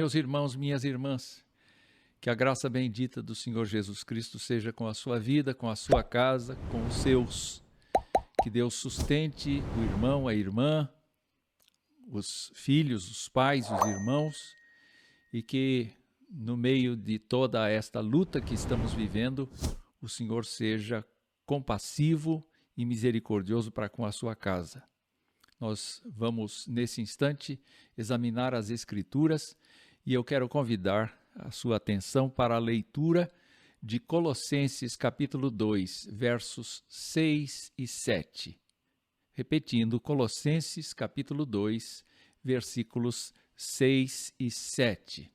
Meus irmãos, minhas irmãs, que a graça bendita do Senhor Jesus Cristo seja com a sua vida, com a sua casa, com os seus. Que Deus sustente o irmão, a irmã, os filhos, os pais, os irmãos, e que no meio de toda esta luta que estamos vivendo, o Senhor seja compassivo e misericordioso para com a sua casa. Nós vamos, nesse instante, examinar as Escrituras e eu quero convidar a sua atenção para a leitura de Colossenses capítulo 2, versos 6 e 7. Repetindo, Colossenses capítulo 2, versículos 6 e 7.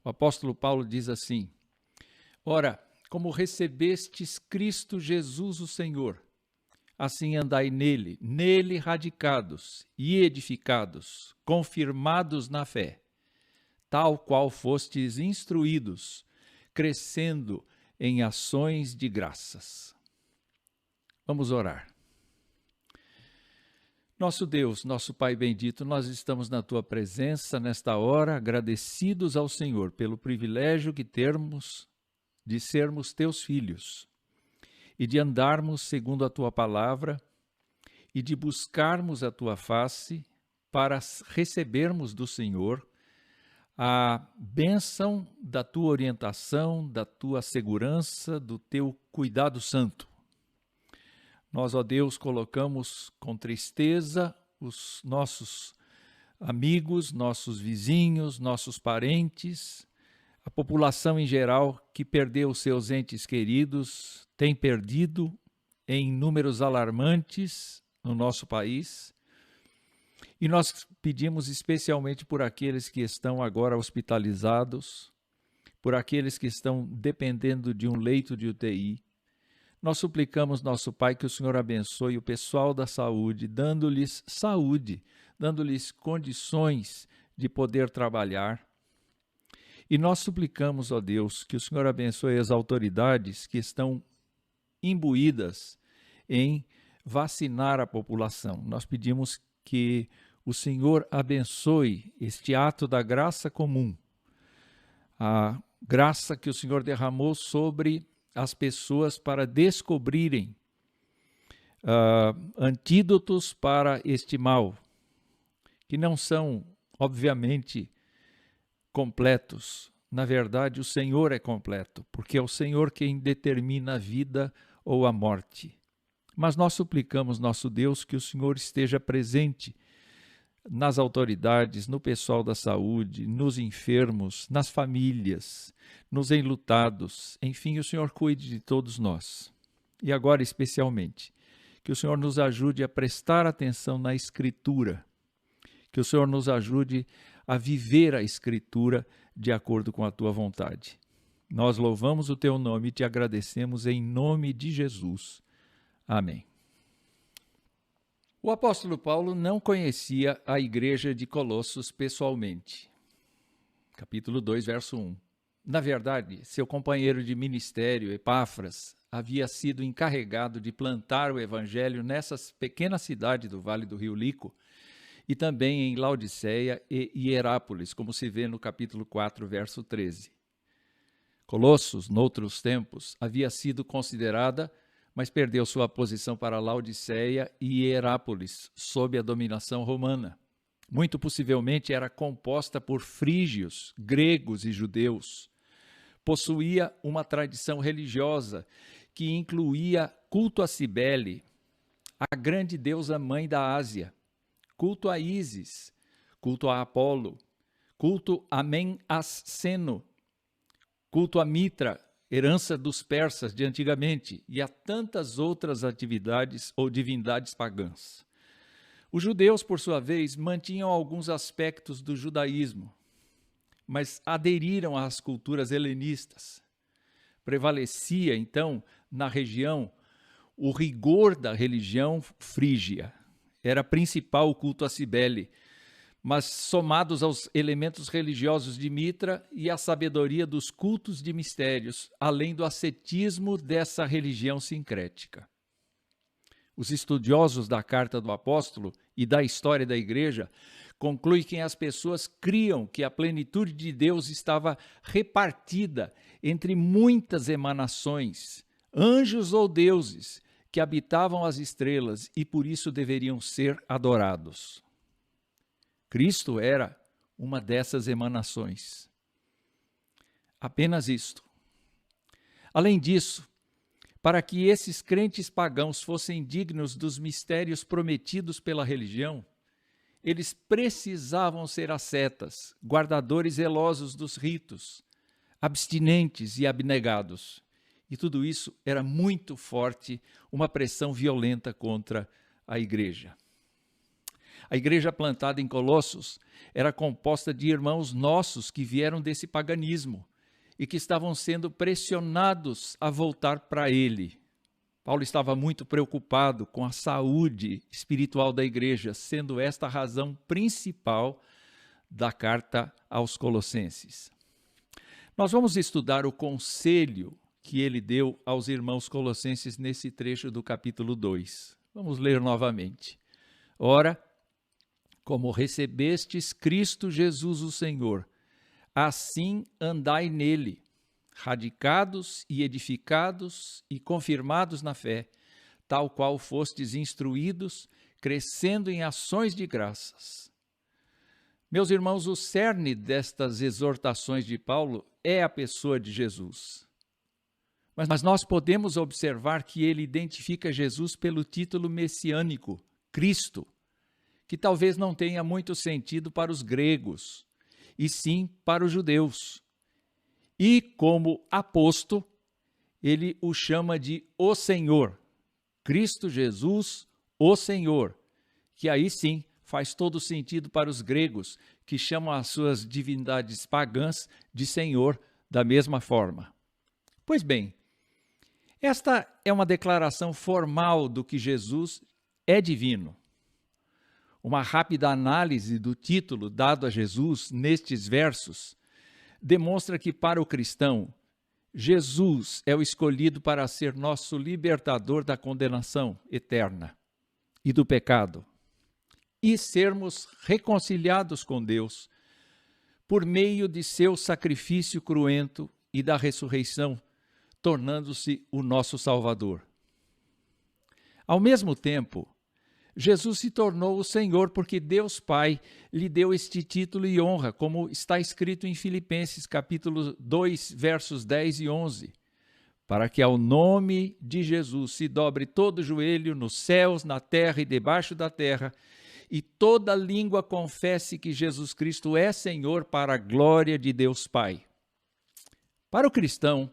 O apóstolo Paulo diz assim: Ora, como recebestes Cristo Jesus o Senhor, assim andai nele radicados e edificados, confirmados na fé, tal qual fostes instruídos, crescendo em ações de graças. Vamos orar. Nosso Deus, nosso Pai bendito, nós estamos na Tua presença nesta hora, agradecidos ao Senhor pelo privilégio que temos de sermos Teus filhos e de andarmos segundo a Tua palavra e de buscarmos a Tua face para recebermos do Senhor a bênção da Tua orientação, da Tua segurança, do Teu cuidado santo. Nós, ó Deus, colocamos com tristeza os nossos amigos, nossos vizinhos, nossos parentes, a população em geral que perdeu seus entes queridos, tem perdido em números alarmantes no nosso país. E nós pedimos especialmente por aqueles que estão agora hospitalizados, por aqueles que estão dependendo de um leito de UTI. Nós suplicamos, nosso Pai, que o Senhor abençoe o pessoal da saúde, dando-lhes saúde, dando-lhes condições de poder trabalhar. E nós suplicamos, ó Deus, que o Senhor abençoe as autoridades que estão imbuídas em vacinar a população. Nós pedimos que o Senhor abençoe este ato da graça comum, a graça que o Senhor derramou sobre as pessoas para descobrirem antídotos para este mal, que não são, obviamente, completos. Na verdade, o Senhor é completo, porque é o Senhor quem determina a vida ou a morte. Mas nós suplicamos, nosso Deus, que o Senhor esteja presente nas autoridades, no pessoal da saúde, nos enfermos, nas famílias, nos enlutados. Enfim, o Senhor cuide de todos nós. E agora, especialmente, que o Senhor nos ajude a prestar atenção na Escritura, que o Senhor nos ajude a viver a Escritura de acordo com a Tua vontade. Nós louvamos o Teu nome e te agradecemos em nome de Jesus. Amém. O apóstolo Paulo não conhecia a igreja de Colossos pessoalmente. Capítulo 2, verso 1. Na verdade, seu companheiro de ministério, Epáfras, havia sido encarregado de plantar o evangelho nessa pequena cidade do Vale do Rio Lico e também em Laodiceia e Hierápolis, como se vê no capítulo 4, verso 13. Colossos, noutros tempos, havia sido considerada, mas perdeu sua posição para Laodiceia e Hierápolis, sob a dominação romana. Muito possivelmente era composta por frígios, gregos e judeus. Possuía uma tradição religiosa que incluía culto a Cibele, a grande deusa mãe da Ásia, culto a Ísis, culto a Apolo, culto a Men-As-Seno, culto a Mitra, herança dos persas de antigamente, e a tantas outras atividades ou divindades pagãs. Os judeus, por sua vez, mantinham alguns aspectos do judaísmo, mas aderiram às culturas helenistas. Prevalecia, então, na região, o rigor da religião frígia. Era principal o culto a Cibele, mas somados aos elementos religiosos de Mitra e à sabedoria dos cultos de mistérios, além do ascetismo dessa religião sincrética. Os estudiosos da carta do apóstolo e da história da igreja conclui que as pessoas criam que a plenitude de Deus estava repartida entre muitas emanações, anjos ou deuses, que habitavam as estrelas e por isso deveriam ser adorados. Cristo era uma dessas emanações. Apenas isto. Além disso, para que esses crentes pagãos fossem dignos dos mistérios prometidos pela religião, eles precisavam ser ascetas, guardadores zelosos dos ritos, abstinentes e abnegados. E tudo isso era muito forte, uma pressão violenta contra a igreja. A igreja plantada em Colossos era composta de irmãos nossos que vieram desse paganismo e que estavam sendo pressionados a voltar para ele. Paulo estava muito preocupado com a saúde espiritual da igreja, sendo esta a razão principal da carta aos Colossenses. Nós vamos estudar o conselho que ele deu aos irmãos colossenses nesse trecho do capítulo 2. Vamos ler novamente. Ora, como recebestes Cristo Jesus o Senhor, assim andai nele, radicados e edificados e confirmados na fé, tal qual fostes instruídos, crescendo em ações de graças. Meus irmãos, o cerne destas exortações de Paulo é a pessoa de Jesus. Mas nós podemos observar que ele identifica Jesus pelo título messiânico, Cristo, que talvez não tenha muito sentido para os gregos, e sim para os judeus. E como aposto, ele o chama de o Senhor, Cristo Jesus, o Senhor, que aí sim faz todo sentido para os gregos, que chamam as suas divindades pagãs de Senhor da mesma forma. Pois bem, esta é uma declaração formal do que Jesus é divino. Uma rápida análise do título dado a Jesus nestes versos demonstra que, para o cristão, Jesus é o escolhido para ser nosso libertador da condenação eterna e do pecado, e sermos reconciliados com Deus por meio de seu sacrifício cruento e da ressurreição, tornando-se o nosso Salvador. Ao mesmo tempo, Jesus se tornou o Senhor porque Deus Pai lhe deu este título e honra, como está escrito em Filipenses capítulo 2, versos 10 e 11, para que ao nome de Jesus se dobre todo joelho nos céus, na terra e debaixo da terra, e toda língua confesse que Jesus Cristo é Senhor para a glória de Deus Pai. Para o cristão,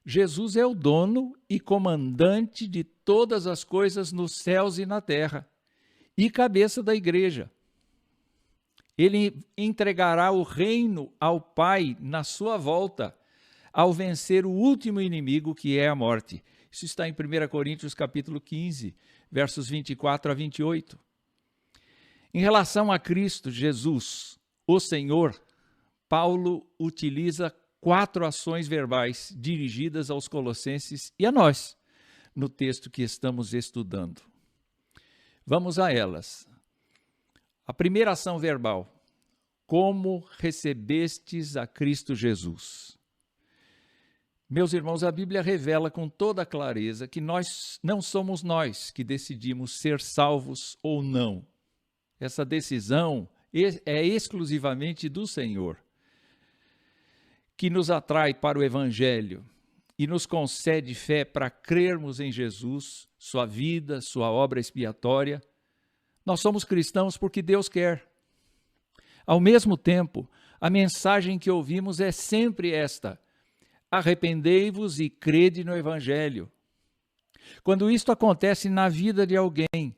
Jesus é o dono e comandante de todas as coisas nos céus e na terra, e cabeça da igreja. Ele entregará o reino ao Pai na sua volta, ao vencer o último inimigo, que é a morte. Isso está em 1 Coríntios capítulo 15, versos 24 a 28. Em relação a Cristo Jesus, o Senhor, Paulo utiliza 4 ações verbais dirigidas aos colossenses e a nós, no texto que estamos estudando. Vamos a elas. A primeira ação verbal: como recebestes a Cristo Jesus. Meus irmãos, a Bíblia revela com toda clareza que não somos nós que decidimos ser salvos ou não. Essa decisão é exclusivamente do Senhor, que nos atrai para o Evangelho e nos concede fé para crermos em Jesus, sua vida, sua obra expiatória. Nós somos cristãos porque Deus quer. Ao mesmo tempo, a mensagem que ouvimos é sempre esta: arrependei-vos e crede no Evangelho. Quando isto acontece na vida de alguém,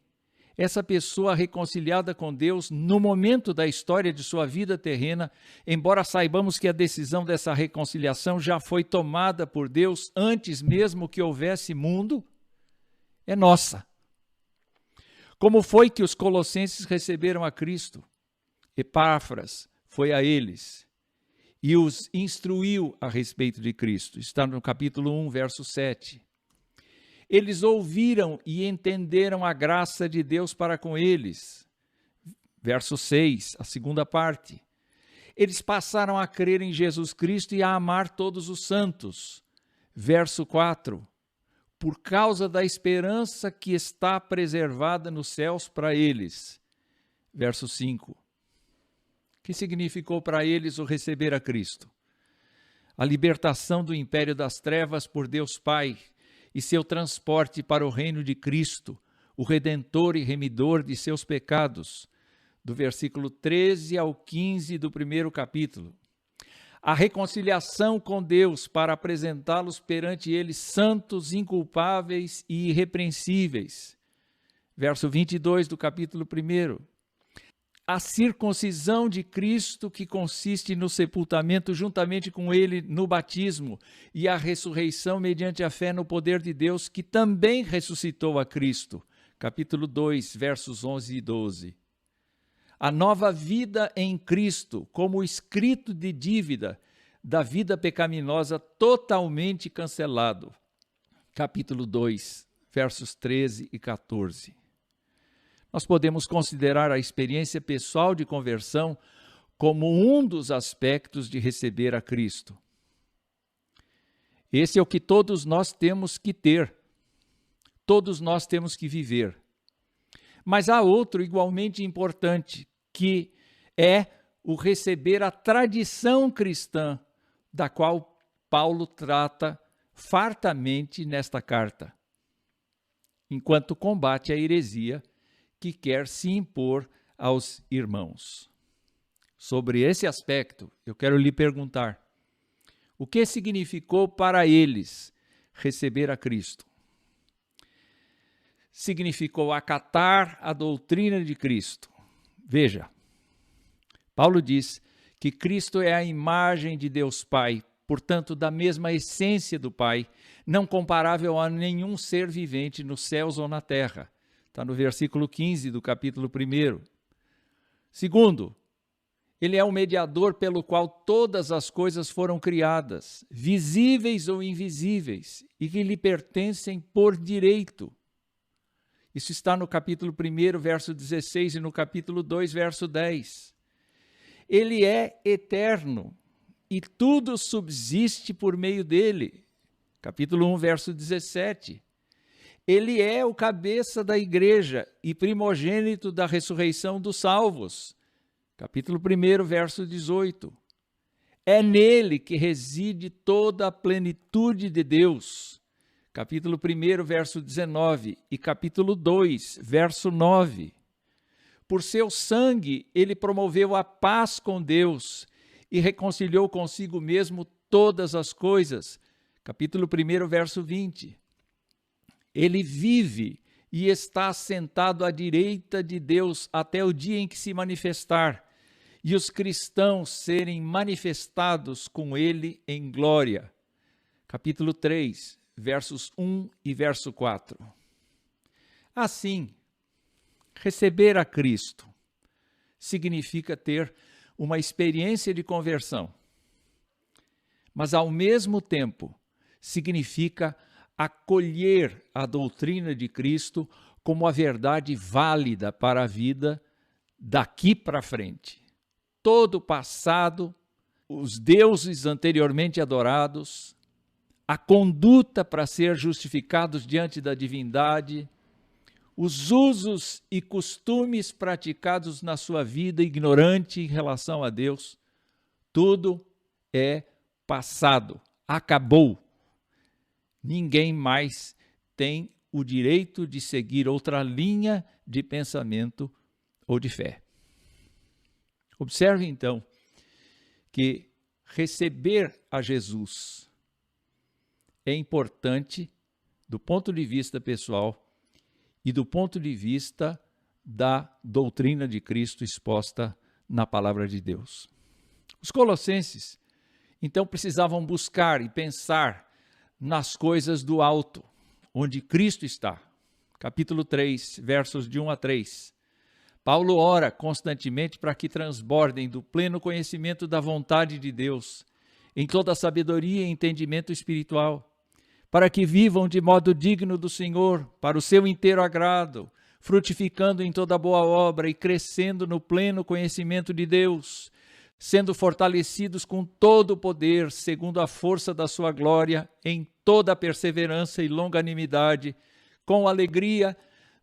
essa pessoa reconciliada com Deus, no momento da história de sua vida terrena, embora saibamos que a decisão dessa reconciliação já foi tomada por Deus antes mesmo que houvesse mundo, é nossa. Como foi que os colossenses receberam a Cristo? Epáfras foi a eles e os instruiu a respeito de Cristo. Está no capítulo 1, verso 7. Eles ouviram e entenderam a graça de Deus para com eles. Verso 6, a segunda parte. Eles passaram a crer em Jesus Cristo e a amar todos os santos. Verso 4. Por causa da esperança que está preservada nos céus para eles. Verso 5. O que significou para eles o receber a Cristo? A libertação do império das trevas por Deus Pai e seu transporte para o reino de Cristo, o Redentor e Remidor de seus pecados, do versículo 13 ao 15 do primeiro capítulo. A reconciliação com Deus para apresentá-los perante Ele santos, inculpáveis e irrepreensíveis. Verso 22 do capítulo 1. A circuncisão de Cristo, que consiste no sepultamento juntamente com Ele no batismo, e a ressurreição mediante a fé no poder de Deus, que também ressuscitou a Cristo. Capítulo 2, versos 11 e 12. A nova vida em Cristo, como escrito de dívida da vida pecaminosa totalmente cancelado. Capítulo 2, versos 13 e 14. Nós podemos considerar a experiência pessoal de conversão como um dos aspectos de receber a Cristo. Esse é o que todos nós temos que ter. Todos nós temos que viver. Mas há outro igualmente importante, que é o receber a tradição cristã, da qual Paulo trata fartamente nesta carta, enquanto combate a heresia que quer se impor aos irmãos. Sobre esse aspecto, eu quero lhe perguntar: o que significou para eles receber a Cristo? Significou acatar a doutrina de Cristo. Veja, Paulo diz que Cristo é a imagem de Deus Pai, portanto, da mesma essência do Pai, não comparável a nenhum ser vivente nos céus ou na terra. Está no versículo 15 do capítulo 1. Segundo, ele é o mediador pelo qual todas as coisas foram criadas, visíveis ou invisíveis, e que lhe pertencem por direito. Isso está no capítulo 1, verso 16, e no capítulo 2, verso 10. Ele é eterno, e tudo subsiste por meio dele. Capítulo 1, verso 17. Ele é o cabeça da igreja e primogênito da ressurreição dos salvos. Capítulo 1, verso 18. É nele que reside toda a plenitude de Deus. Capítulo 1, verso 19 e capítulo 2, verso 9. Por seu sangue, ele promoveu a paz com Deus e reconciliou consigo mesmo todas as coisas. Capítulo 1, verso 20. Ele vive e está assentado à direita de Deus até o dia em que se manifestar, e os cristãos serem manifestados com ele em glória. Capítulo 3, versos 1 e verso 4. Assim, receber a Cristo significa ter uma experiência de conversão, mas ao mesmo tempo significa acolher a doutrina de Cristo como a verdade válida para a vida daqui para frente. Todo o passado, os deuses anteriormente adorados, a conduta para ser justificados diante da divindade, os usos e costumes praticados na sua vida ignorante em relação a Deus, tudo é passado, acabou. Ninguém mais tem o direito de seguir outra linha de pensamento ou de fé. Observe, então, que receber a Jesus é importante do ponto de vista pessoal e do ponto de vista da doutrina de Cristo exposta na palavra de Deus. Os colossenses, então, precisavam buscar e pensar nas coisas do alto, onde Cristo está. Capítulo 3, versos de 1 a 3. Paulo ora constantemente para que transbordem do pleno conhecimento da vontade de Deus, em toda a sabedoria e entendimento espiritual, para que vivam de modo digno do Senhor, para o seu inteiro agrado, frutificando em toda boa obra e crescendo no pleno conhecimento de Deus, sendo fortalecidos com todo o poder, segundo a força da sua glória, em toda a perseverança e longanimidade, com alegria,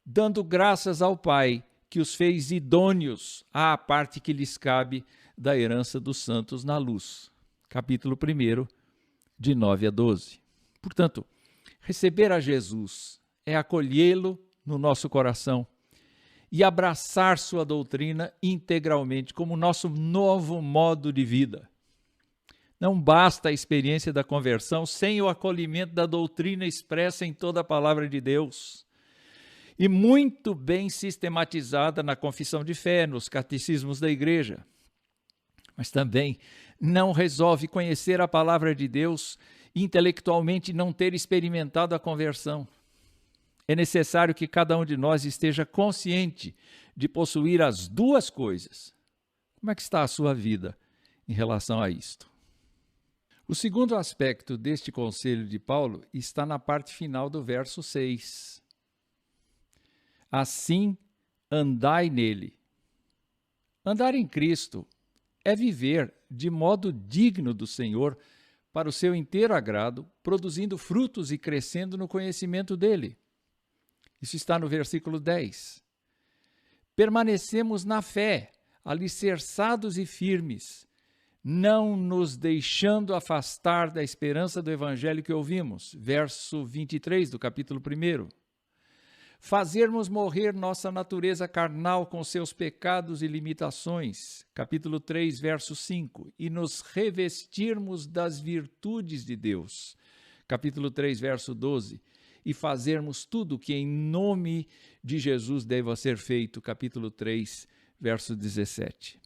dando graças ao Pai, que os fez idôneos à parte que lhes cabe da herança dos santos na luz. Capítulo 1, de 9 a 12. Portanto, receber a Jesus é acolhê-lo no nosso coração e abraçar sua doutrina integralmente como nosso novo modo de vida. Não basta a experiência da conversão sem o acolhimento da doutrina expressa em toda a palavra de Deus e muito bem sistematizada na confissão de fé, nos catecismos da igreja. Mas também não resolve conhecer a palavra de Deus e intelectualmente não ter experimentado a conversão. É necessário que cada um de nós esteja consciente de possuir as duas coisas. Como é que está a sua vida em relação a isto? O segundo aspecto deste conselho de Paulo está na parte final do verso 6. Assim, andai nele. Andar em Cristo é viver de modo digno do Senhor para o seu inteiro agrado, produzindo frutos e crescendo no conhecimento dele. Isso está no versículo 10. Permanecemos na fé, alicerçados e firmes, não nos deixando afastar da esperança do evangelho que ouvimos. Verso 23 do capítulo 1. Fazermos morrer nossa natureza carnal com seus pecados e limitações. Capítulo 3, verso 5. E nos revestirmos das virtudes de Deus. Capítulo 3, verso 12. E fazermos tudo que em nome de Jesus deva ser feito. Capítulo 3, verso 17.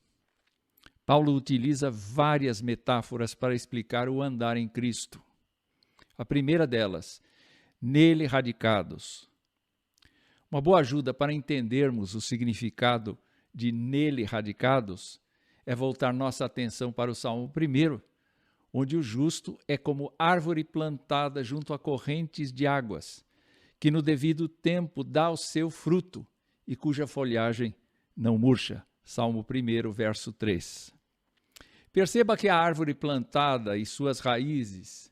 Paulo utiliza várias metáforas para explicar o andar em Cristo. A primeira delas, nele radicados. Uma boa ajuda para entendermos o significado de nele radicados é voltar nossa atenção para o Salmo 1, onde o justo é como árvore plantada junto a correntes de águas, que no devido tempo dá o seu fruto e cuja folhagem não murcha. Salmo 1, verso 3. Perceba que a árvore plantada e suas raízes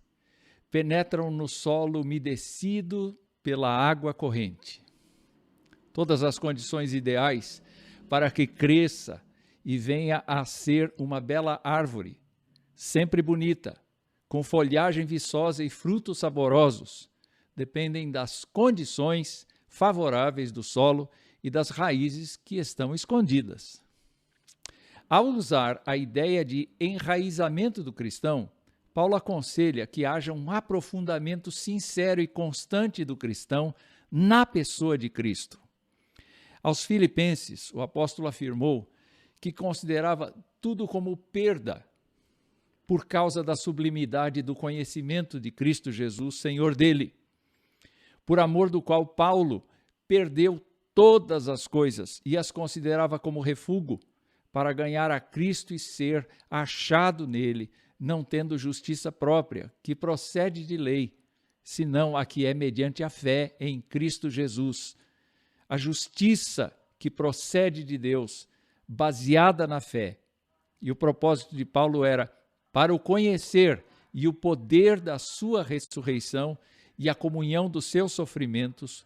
penetram no solo umedecido pela água corrente. Todas as condições ideais para que cresça e venha a ser uma bela árvore, sempre bonita, com folhagem viçosa e frutos saborosos, dependem das condições favoráveis do solo e das raízes que estão escondidas. Ao usar a ideia de enraizamento do cristão, Paulo aconselha que haja um aprofundamento sincero e constante do cristão na pessoa de Cristo. Aos Filipenses, o apóstolo afirmou que considerava tudo como perda por causa da sublimidade do conhecimento de Cristo Jesus, Senhor dele, por amor do qual Paulo perdeu todas as coisas e as considerava como refúgio para ganhar a Cristo e ser achado nele, não tendo justiça própria, que procede de lei, senão a que é mediante a fé em Cristo Jesus. A justiça que procede de Deus, baseada na fé. E o propósito de Paulo era para o conhecer e o poder da sua ressurreição e a comunhão dos seus sofrimentos,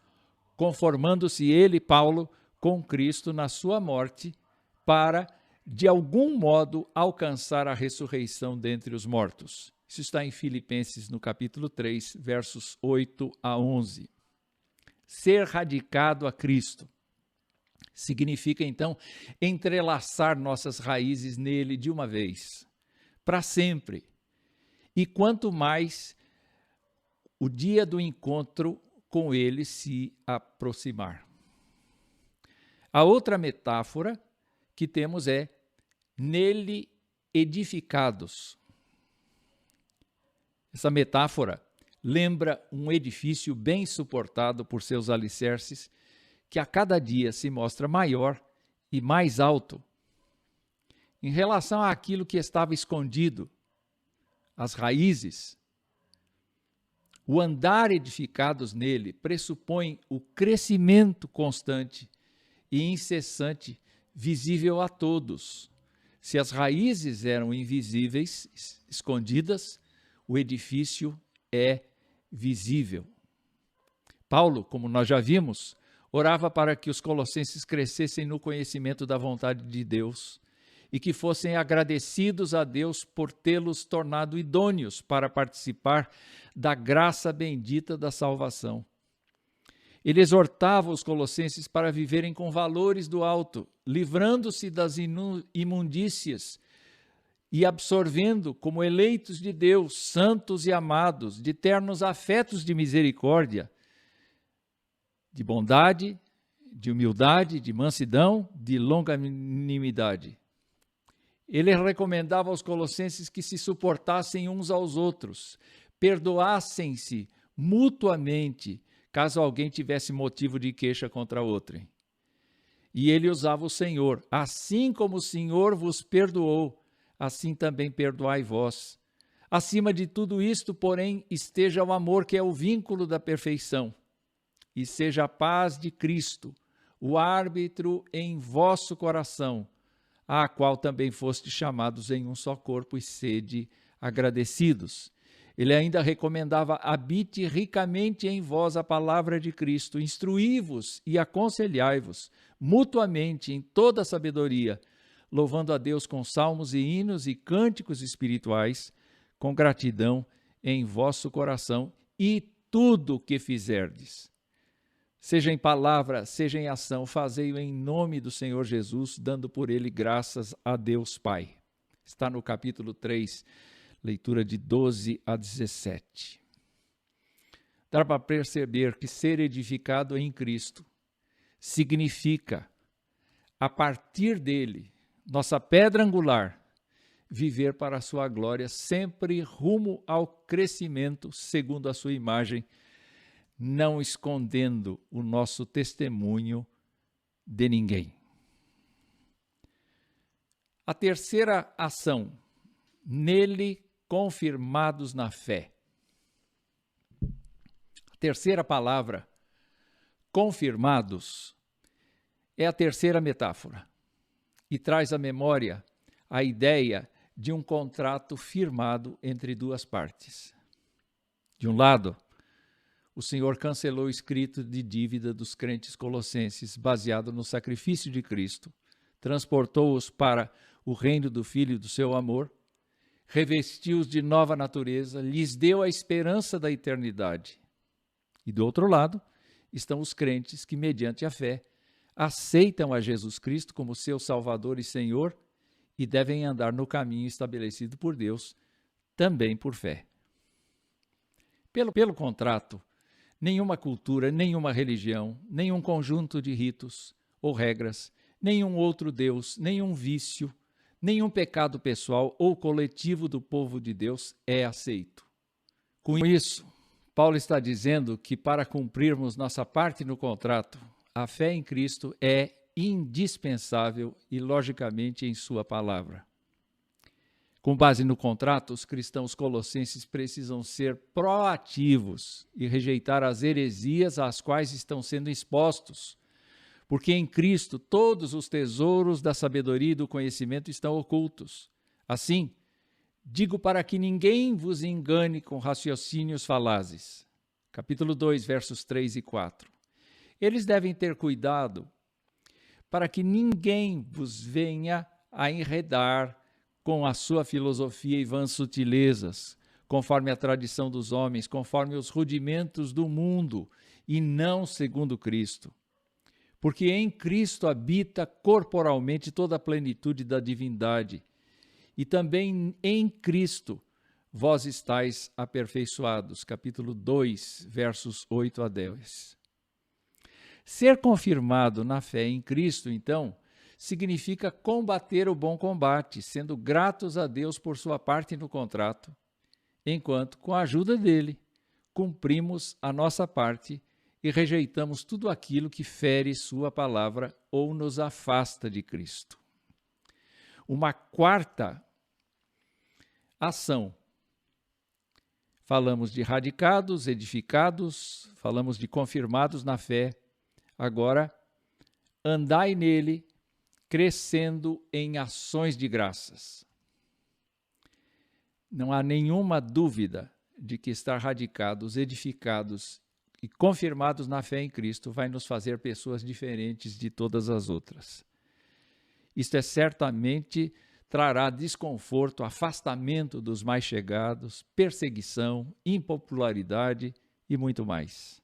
conformando-se ele, Paulo, com Cristo na sua morte, para, de algum modo, alcançar a ressurreição dentre os mortos. Isso está em Filipenses, no capítulo 3, versos 8 a 11. Ser radicado a Cristo significa, então, entrelaçar nossas raízes nele de uma vez, para sempre. E quanto mais o dia do encontro com ele se aproximar. A outra metáfora que temos é nele edificados. Essa metáfora lembra um edifício bem suportado por seus alicerces, que a cada dia se mostra maior e mais alto. Em relação àquilo que estava escondido, as raízes, O andar edificados nele pressupõe o crescimento constante e incessante, visível a todos. Se as raízes eram invisíveis, escondidas, o edifício é visível. Paulo, como nós já vimos, orava para que os colossenses crescessem no conhecimento da vontade de Deus e que fossem agradecidos a Deus por tê-los tornado idôneos para participar da graça bendita da salvação. Ele exortava os colossenses para viverem com valores do alto, livrando-se das imundícias e absorvendo como eleitos de Deus, santos e amados, de ternos afetos de misericórdia, de bondade, de humildade, de mansidão, de longanimidade. Ele recomendava aos colossenses que se suportassem uns aos outros, perdoassem-se mutuamente, caso alguém tivesse motivo de queixa contra outrem. E ele usava o Senhor: assim como o Senhor vos perdoou, assim também perdoai vós. Acima de tudo isto, porém, esteja o amor, que é o vínculo da perfeição, e seja a paz de Cristo, o árbitro em vosso coração, a qual também fostes chamados em um só corpo, e sede agradecidos. Ele ainda recomendava: habite ricamente em vós a palavra de Cristo, instruí-vos e aconselhai-vos mutuamente em toda a sabedoria, louvando a Deus com salmos e hinos e cânticos espirituais, com gratidão em vosso coração, e tudo o que fizerdes, seja em palavra, seja em ação, fazei-o em nome do Senhor Jesus, dando por ele graças a Deus Pai. Está no capítulo 3, leitura de 12 a 17. Dá para perceber que ser edificado em Cristo significa, a partir dele, nossa pedra angular, viver para a sua glória, sempre rumo ao crescimento segundo a sua imagem, não escondendo o nosso testemunho de ninguém. A terceira ação: nele confirmados na fé. A terceira palavra, confirmados, é a terceira metáfora e traz à memória a ideia de um contrato firmado entre duas partes. De um lado, o Senhor cancelou o escrito de dívida dos crentes colossenses, baseado no sacrifício de Cristo, transportou-os para o reino do Filho do seu amor, revestiu-os de nova natureza, lhes deu a esperança da eternidade. E do outro lado estão os crentes que, mediante a fé, aceitam a Jesus Cristo como seu Salvador e Senhor e devem andar no caminho estabelecido por Deus, também por fé. Pelo contrato, nenhuma cultura, nenhuma religião, nenhum conjunto de ritos ou regras, nenhum outro Deus, nenhum vício, nenhum pecado pessoal ou coletivo do povo de Deus é aceito. Com isso, Paulo está dizendo que para cumprirmos nossa parte no contrato, a fé em Cristo é indispensável e, logicamente, em sua palavra. Com base no contrato, os cristãos colossenses precisam ser proativos e rejeitar as heresias às quais estão sendo expostos, porque em Cristo todos os tesouros da sabedoria e do conhecimento estão ocultos. Assim, digo para que ninguém vos engane com raciocínios falazes. Capítulo 2, versos 3 e 4. Eles devem ter cuidado para que ninguém vos venha a enredar com a sua filosofia e vãs sutilezas, conforme a tradição dos homens, conforme os rudimentos do mundo, e não segundo Cristo. Porque em Cristo habita corporalmente toda a plenitude da divindade, e também em Cristo vós estáis aperfeiçoados. Capítulo 2, versos 8 a 10. Ser confirmado na fé em Cristo, então, significa combater o bom combate, sendo gratos a Deus por sua parte no contrato, enquanto, com a ajuda dele, cumprimos a nossa parte e rejeitamos tudo aquilo que fere sua palavra ou nos afasta de Cristo. Uma quarta ação Falamos de radicados, edificados, falamos de confirmados na fé. Agora, andai nele, crescendo em ações de graças. Não há nenhuma dúvida de que estar radicados, edificados e confirmados na fé em Cristo vai nos fazer pessoas diferentes de todas as outras. Isto certamente trará desconforto, afastamento dos mais chegados, perseguição, impopularidade e muito mais.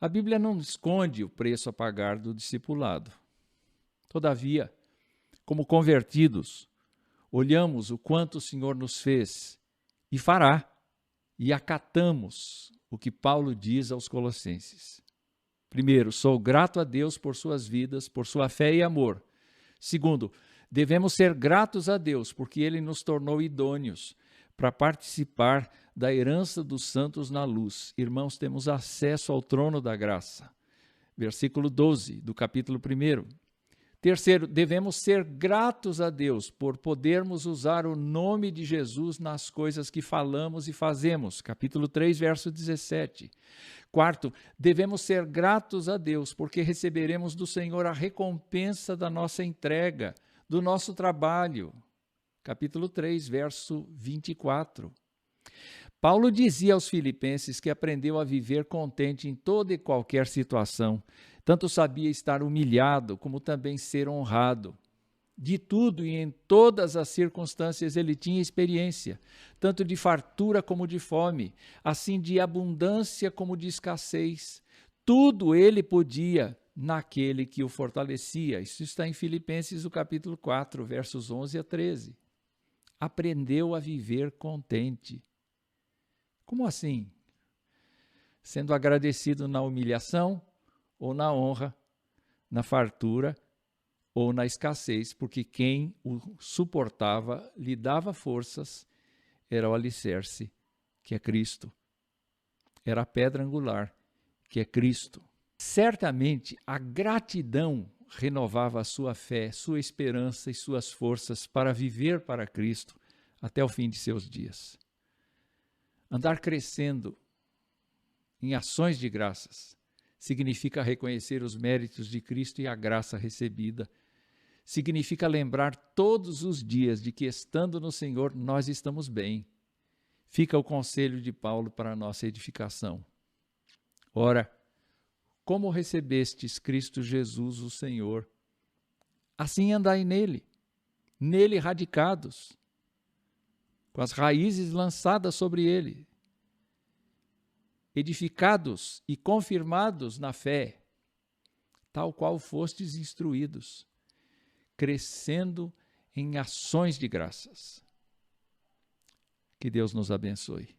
A Bíblia não esconde o preço a pagar do discipulado. Todavia, como convertidos, olhamos o quanto o Senhor nos fez e fará, e acatamos o que Paulo diz aos Colossenses. Primeiro, sou grato a Deus por suas vidas, por sua fé e amor. Segundo, devemos ser gratos a Deus porque Ele nos tornou idôneos para participar da herança dos santos na luz. Irmãos, temos acesso ao trono da graça. Versículo 12 do capítulo 1. Terceiro, devemos ser gratos a Deus por podermos usar o nome de Jesus nas coisas que falamos e fazemos. Capítulo 3, verso 17. Quarto, devemos ser gratos a Deus porque receberemos do Senhor a recompensa da nossa entrega, do nosso trabalho. Capítulo 3, verso 24. Paulo dizia aos filipenses que aprendeu a viver contente em toda e qualquer situação. Tanto sabia estar humilhado, como também ser honrado. De tudo e em todas as circunstâncias ele tinha experiência, tanto de fartura como de fome, assim de abundância como de escassez. Tudo ele podia naquele que o fortalecia. Isso está em Filipenses, o capítulo 4, versos 11 a 13. Aprendeu a viver contente. Como assim? Sendo agradecido na humilhação ou na honra, na fartura ou na escassez, porque quem o suportava, lhe dava forças, era o alicerce, que é Cristo. Era a pedra angular, que é Cristo. Certamente, a gratidão renovava a sua fé, sua esperança e suas forças para viver para Cristo até o fim de seus dias. Andar crescendo em ações de graças significa reconhecer os méritos de Cristo e a graça recebida. Significa lembrar todos os dias de que, estando no Senhor, nós estamos bem. Fica o conselho de Paulo para a nossa edificação. Ora, como recebestes Cristo Jesus, o Senhor, assim andai nele radicados, com as raízes lançadas sobre ele, edificados e confirmados na fé, tal qual fostes instruídos, crescendo em ações de graças. Que Deus nos abençoe.